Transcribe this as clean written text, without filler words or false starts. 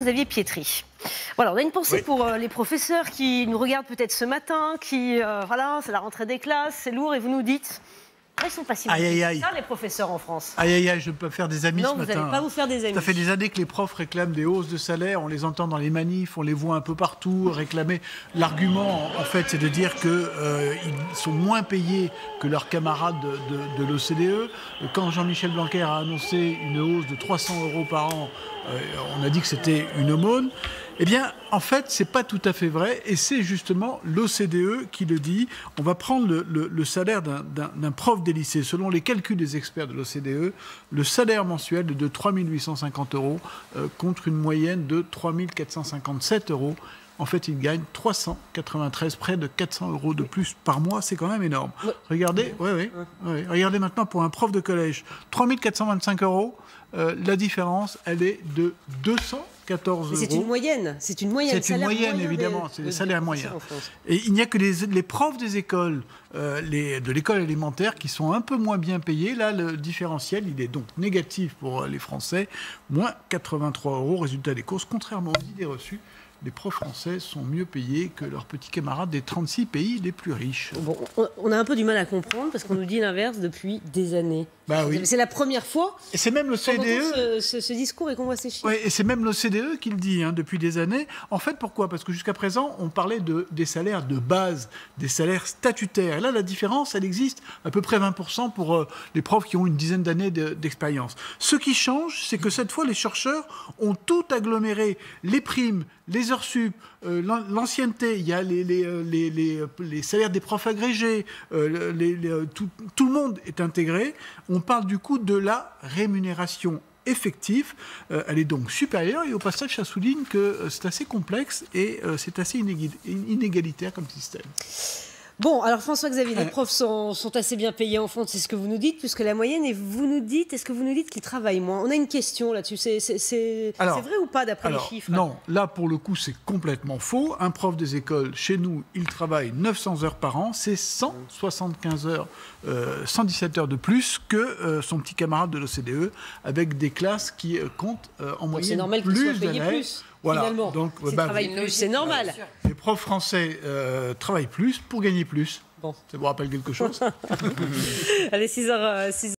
Xavier Pietri. Voilà, on a une pensée pour les professeurs qui nous regardent peut-être ce matin, voilà, c'est la rentrée des classes, c'est lourd, et vous nous dites, ils sont pas si motivés que ça, les professeurs en France. Aïe, aïe, aïe, je ne peux pas faire des amis ce matin. Non, vous n'allez pas vous faire des amis. Ça fait des années que les profs réclament des hausses de salaire, on les entend dans les manifs, on les voit un peu partout réclamer. L'argument, en fait, c'est de dire qu'ils sont moins payés que leurs camarades de l'OCDE. Quand Jean-Michel Blanquer a annoncé une hausse de 300 € par an, on a dit que c'était une aumône. Eh bien, en fait, ce n'est pas tout à fait vrai, et c'est justement l'OCDE qui le dit. On va prendre le salaire d'un prof des lycées. Selon les calculs des experts de l'OCDE, le salaire mensuel est de 3 850 € contre une moyenne de 3 457 €. En fait, il gagne 393, près de 400 € de plus par mois. C'est quand même énorme. Regardez, regardez maintenant pour un prof de collège, 3 425 €. La différence, elle est de 214 €. C'est une moyenne. C'est une moyenne. C'est une moyenne, évidemment. C'est des salaires moyens. Et il n'y a que les profs des écoles, de l'école élémentaire, qui sont un peu moins bien payés. Là, le différentiel, il est donc négatif pour les Français. Moins 83 €. Résultat des courses, contrairement aux idées reçues, les profs français sont mieux payés que leurs petits camarades des 36 pays les plus riches. Bon, on a un peu du mal à comprendre parce qu'on nous dit l'inverse depuis des années. Bah oui. C'est la première fois et c'est même l'OCDE ce discours et qu'on voit ces chiffres. Oui, et c'est même l'OCDE qui le dit depuis des années. En fait, pourquoi? Parce que jusqu'à présent, on parlait des salaires de base, des salaires statutaires. Et là, la différence, elle existe à peu près 20% pour les profs qui ont une dizaine d'années d'expérience. Ce qui change, c'est que cette fois, les chercheurs ont tout aggloméré. Les primes, les heures sup, l'ancienneté, il y a les salaires des profs agrégés, tout le monde est intégré. On parle du coup de la rémunération effective. Elle est donc supérieure, et au passage, ça souligne que c'est assez complexe et c'est assez inégalitaire comme système. Bon, alors François-Xavier, les profs sont assez bien payés en France, c'est ce que vous nous dites, plus que la moyenne, et vous nous dites, est-ce que vous nous dites qu'ils travaillent moins? On a une question là-dessus, c'est vrai ou pas d'après les chiffres? Non, là pour le coup c'est complètement faux. Un prof des écoles, chez nous, il travaille 900 heures par an, c'est 175 heures, 117 heures de plus que son petit camarade de l'OCDE, avec des classes qui comptent en moyenne. C'est normal qu'ils soient payés plus. Voilà. Finalement, s'ils travaillent plus, c'est normal. Les profs français travaillent plus pour gagner plus. Bon. Ça vous rappelle quelque chose? Allez, 6h.